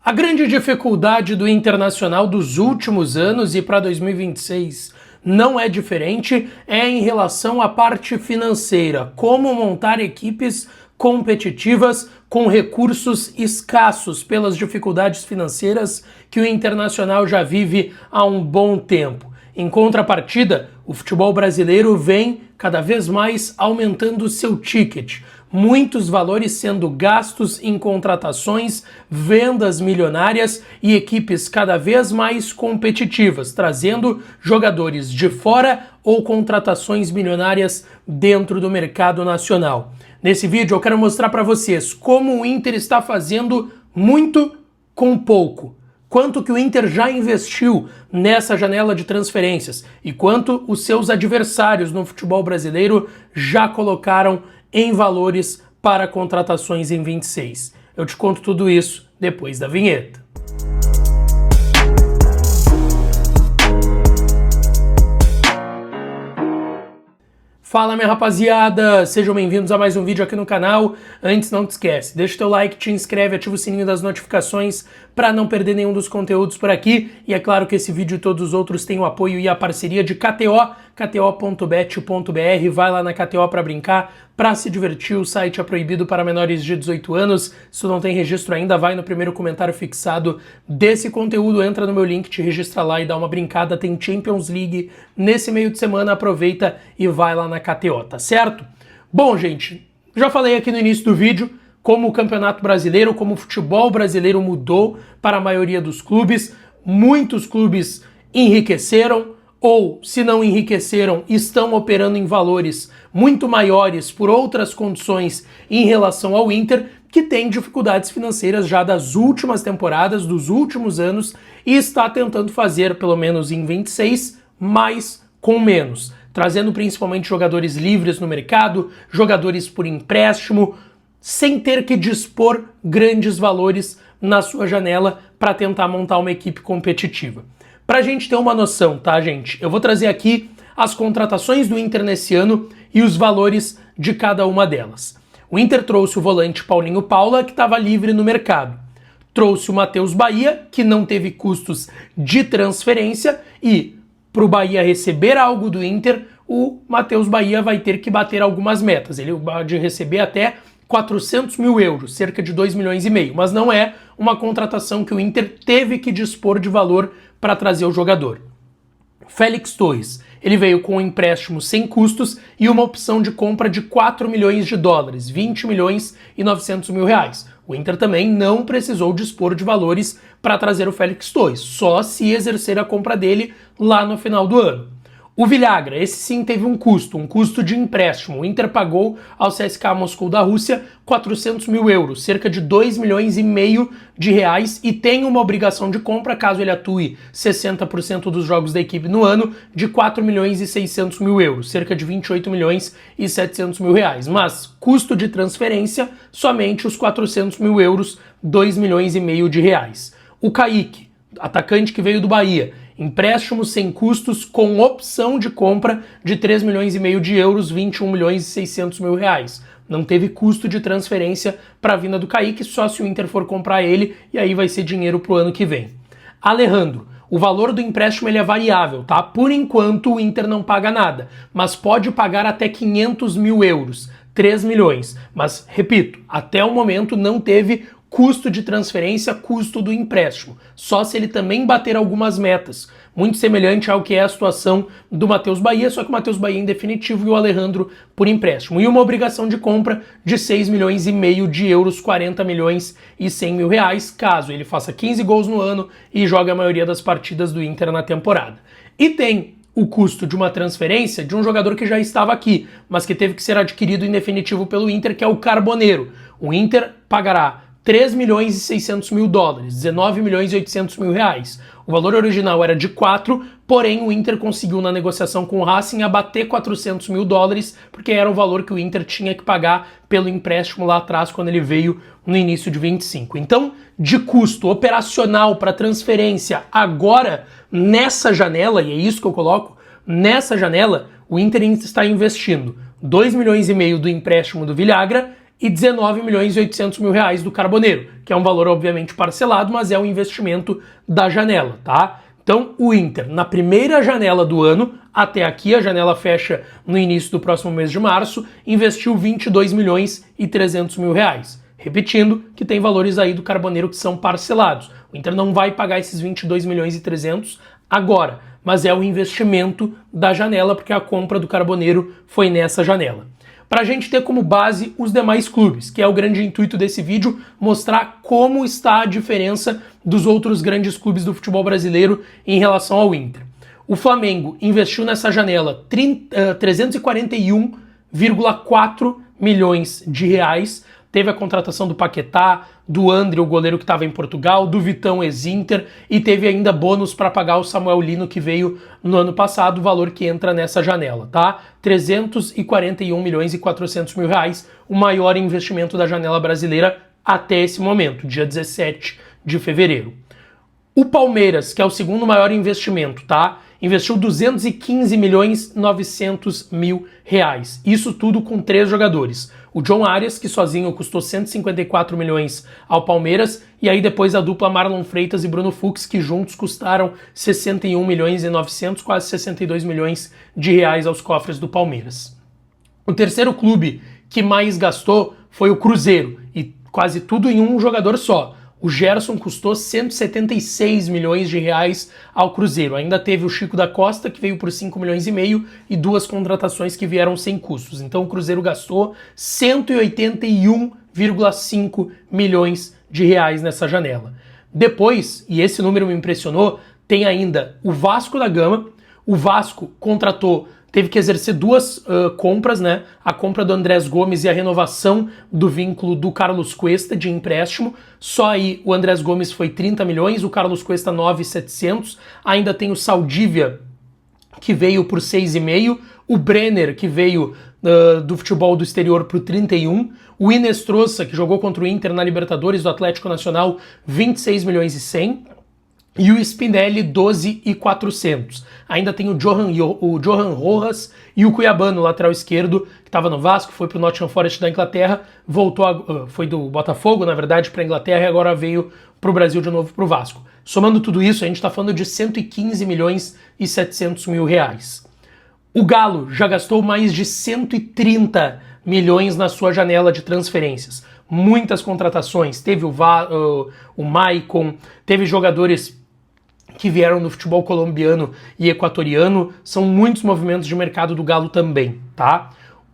A grande dificuldade do Internacional dos últimos anos e para 2026 não é diferente, é em relação à parte financeira, como montar equipes competitivas com recursos escassos pelas dificuldades financeiras que o Internacional já vive há um bom tempo. Em contrapartida, o futebol brasileiro vem cada vez mais aumentando seu ticket, muitos valores sendo gastos em contratações, vendas milionárias e equipes cada vez mais competitivas, trazendo jogadores de fora ou contratações milionárias dentro do mercado nacional. Nesse vídeo eu quero mostrar para vocês como o Inter está fazendo muito com pouco. Quanto que o Inter já investiu nessa janela de transferências e quanto os seus adversários no futebol brasileiro já colocaram em valores para contratações em 26. Eu te conto tudo isso depois da vinheta. Fala, minha rapaziada, sejam bem-vindos a mais um vídeo aqui no canal. Antes, não te esquece, deixa o teu like, te inscreve, ativa o sininho das notificações para não perder nenhum dos conteúdos por aqui. E é claro que esse vídeo e todos os outros têm o apoio e a parceria de KTO, kto.bet.br. Vai lá na KTO para brincar, para se divertir. O site é proibido para menores de 18 anos. Se tu não tem registro ainda, vai no primeiro comentário fixado desse conteúdo, entra no meu link, te registra lá e dá uma brincada. Tem Champions League nesse meio de semana, aproveita e vai lá na KTO, tá certo? Bom, gente, já falei aqui no início do vídeo como o Campeonato Brasileiro, como o futebol brasileiro mudou para a maioria dos clubes. Muitos clubes enriqueceram, ou, se não enriqueceram, estão operando em valores muito maiores por outras condições em relação ao Inter, que tem dificuldades financeiras já das últimas temporadas, dos últimos anos, e está tentando fazer, pelo menos em 26, mais com menos, trazendo principalmente jogadores livres no mercado, jogadores por empréstimo, sem ter que dispor grandes valores na sua janela para tentar montar uma equipe competitiva. Pra gente ter uma noção, tá, gente? Eu vou trazer aqui as contratações do Inter nesse ano e os valores de cada uma delas. O Inter trouxe o volante Paulinho Paula, que estava livre no mercado. Trouxe o Matheus Bahia, que não teve custos de transferência, e para o Bahia receber algo do Inter, o Matheus Bahia vai ter que bater algumas metas. Ele pode receber até 400 mil euros, cerca de 2 milhões e meio, mas não é uma contratação que o Inter teve que dispor de valor para trazer o jogador. Félix Torres, ele veio com um empréstimo sem custos e uma opção de compra de 4 milhões de dólares, 20 milhões e 900 mil reais. O Inter também não precisou dispor de valores para trazer o Félix Torres, só se exercer a compra dele lá no final do ano. O Villagra, esse sim teve um custo de empréstimo. O Inter pagou ao CSKA Moscou da Rússia 400 mil euros, cerca de 2 milhões e meio de reais, e tem uma obrigação de compra, caso ele atue 60% dos jogos da equipe no ano, de 4 milhões e 600 mil euros, cerca de 28 milhões e 700 mil reais. Mas custo de transferência, somente os 400 mil euros, 2 milhões e meio de reais. O Kaique, atacante que veio do Bahia, empréstimo sem custos com opção de compra de 3 milhões e meio de euros, 21 milhões e 600 mil reais. Não teve custo de transferência para a vinda do Kaique, só se o Inter for comprar ele, e aí vai ser dinheiro para o ano que vem. Alejandro, o valor do empréstimo ele é variável, tá? Por enquanto o Inter não paga nada, mas pode pagar até 500 mil euros, 3 milhões. Mas, repito, até o momento não teve custo de transferência, custo do empréstimo, só se ele também bater algumas metas, muito semelhante ao que é a situação do Matheus Bahia, só que o Matheus Bahia em definitivo e o Alejandro por empréstimo, e uma obrigação de compra de 6 milhões e meio de euros, 40 milhões e 100 mil reais, caso ele faça 15 gols no ano e jogue a maioria das partidas do Inter na temporada. E tem o custo de uma transferência de um jogador que já estava aqui, mas que teve que ser adquirido em definitivo pelo Inter, que é o Carboneiro. O Inter pagará 3 milhões e 600 mil dólares, 19 milhões e 800 mil reais. O valor original era de 4, porém o Inter conseguiu na negociação com o Racing abater 400 mil dólares, porque era o valor que o Inter tinha que pagar pelo empréstimo lá atrás, quando ele veio no início de 25. Então, de custo operacional para transferência agora, nessa janela, e é isso que eu coloco, nessa janela, o Inter está investindo 2 milhões e meio do empréstimo do Villagra e 19 milhões e 800 mil reais do Carboneiro, que é um valor obviamente parcelado, mas é um investimento da janela, tá? Então o Inter, na primeira janela do ano, até aqui a janela fecha no início do próximo mês de março, investiu 22 milhões e 300 mil reais. Repetindo que tem valores aí do Carboneiro que são parcelados. O Inter não vai pagar esses 22 milhões e 300 agora, mas é o investimento da janela, porque a compra do Carboneiro foi nessa janela. Para a gente ter como base os demais clubes, que é o grande intuito desse vídeo, mostrar como está a diferença dos outros grandes clubes do futebol brasileiro em relação ao Inter. O Flamengo investiu nessa janela 341,4 milhões de reais, teve a contratação do Paquetá, do André, o goleiro que estava em Portugal, do Vitão ex-Inter, e teve ainda bônus para pagar o Samuel Lino, que veio no ano passado, o valor que entra nessa janela, tá? 341 milhões e 400 mil reais, o maior investimento da janela brasileira até esse momento, dia 17 de fevereiro. O Palmeiras, que é o segundo maior investimento, tá? Investiu 215 milhões e 900 mil reais. Isso tudo com 3 jogadores. O John Arias, que sozinho custou 154 milhões ao Palmeiras, e aí depois a dupla Marlon Freitas e Bruno Fux, que juntos custaram 61 milhões e 900, quase 62 milhões de reais aos cofres do Palmeiras. O terceiro clube que mais gastou foi o Cruzeiro, e quase tudo em um jogador só. O Gerson custou 176 milhões de reais ao Cruzeiro. Ainda teve o Chico da Costa, que veio por 5 milhões e meio, e 2 contratações que vieram sem custos. Então o Cruzeiro gastou 181,5 milhões de reais nessa janela. Depois, e esse número me impressionou, tem ainda o Vasco da Gama. O Vasco teve que exercer 2 compras, né? A compra do Andrés Gomes e a renovação do vínculo do Carlos Cuesta de empréstimo. Só aí o Andrés Gomes foi 30 milhões, o Carlos Cuesta 9,700. Ainda tem o Saldívia, que veio por 6,5. O Brenner, que veio do futebol do exterior por 31. O Inestrosa, que jogou contra o Inter na Libertadores do Atlético Nacional, 26 milhões e 100. E o Spinelli, 12,400. Ainda tem o Johan Rojas e o Cuiabano, lateral esquerdo, que estava no Vasco, foi para o Nottingham Forest da Inglaterra, foi do Botafogo, na verdade, para a Inglaterra, e agora veio para o Brasil de novo para o Vasco. Somando tudo isso, a gente está falando de 115 milhões e 700 mil reais. O Galo já gastou mais de 130 milhões na sua janela de transferências. Muitas contratações, teve o Maicon, teve jogadores que vieram do futebol colombiano e equatoriano, são muitos movimentos de mercado do Galo também, tá?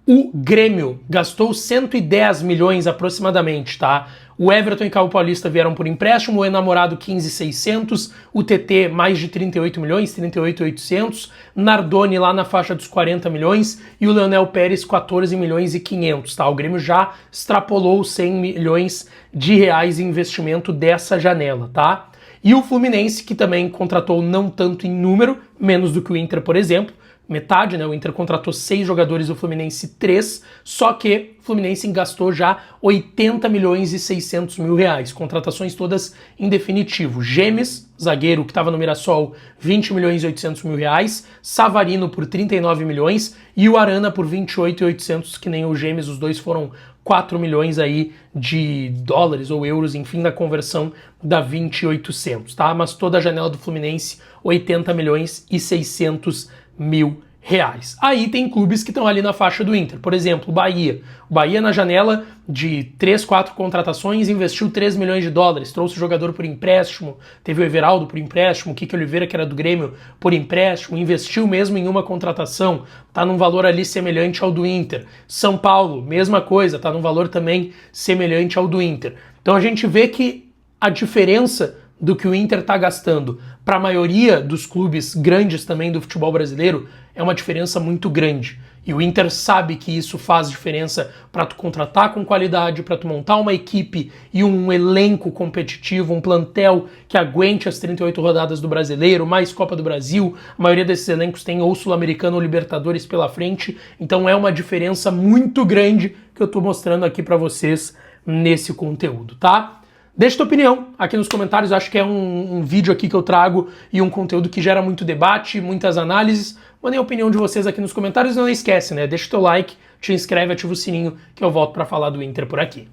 O Grêmio gastou 110 milhões aproximadamente, tá? O Everton e Caio Paulista vieram por empréstimo, o Enamorado 15,600, o TT mais de 38 milhões, 38,800, Nardoni lá na faixa dos 40 milhões e o Leonel Pérez 14 milhões e 500, tá? O Grêmio já extrapolou 100 milhões de reais em investimento dessa janela, tá? E o Fluminense, que também contratou não tanto em número, menos do que o Inter, por exemplo, metade, né? O Inter contratou 6 jogadores, o Fluminense 3, só que o Fluminense gastou já 80 milhões e 600 mil reais, contratações todas em definitivo. Gemes, zagueiro que estava no Mirassol, 20 milhões e 800 mil reais, Savarino por 39 milhões e o Arana por 28,800, que nem o Gemes, os dois foram 4 milhões aí de dólares ou euros, enfim, na conversão da 20,800, tá? Mas toda a janela do Fluminense, 80 milhões e 600 mil reais. Aí tem clubes que estão ali na faixa do Inter, por exemplo, o Bahia. O Bahia na janela de 3, 4 contratações investiu 3 milhões de dólares, trouxe o jogador por empréstimo, teve o Everaldo por empréstimo, o Kike Oliveira, que era do Grêmio, por empréstimo, investiu mesmo em uma contratação, tá num valor ali semelhante ao do Inter. São Paulo, mesma coisa, tá num valor também semelhante ao do Inter. Então a gente vê que a diferença do que o Inter está gastando para a maioria dos clubes grandes também do futebol brasileiro é uma diferença muito grande. E o Inter sabe que isso faz diferença para tu contratar com qualidade, para tu montar uma equipe e um elenco competitivo, um plantel que aguente as 38 rodadas do Brasileiro, mais Copa do Brasil. A maioria desses elencos tem ou Sul-Americano ou Libertadores pela frente. Então é uma diferença muito grande que eu estou mostrando aqui para vocês nesse conteúdo, tá? Deixa tua opinião aqui nos comentários, acho que é um vídeo aqui que eu trago e um conteúdo que gera muito debate, muitas análises. Mandem a opinião de vocês aqui nos comentários e não esquece, né? Deixa teu like, te inscreve, ativa o sininho que eu volto para falar do Inter por aqui.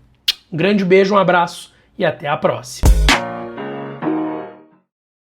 Um grande beijo, um abraço e até a próxima.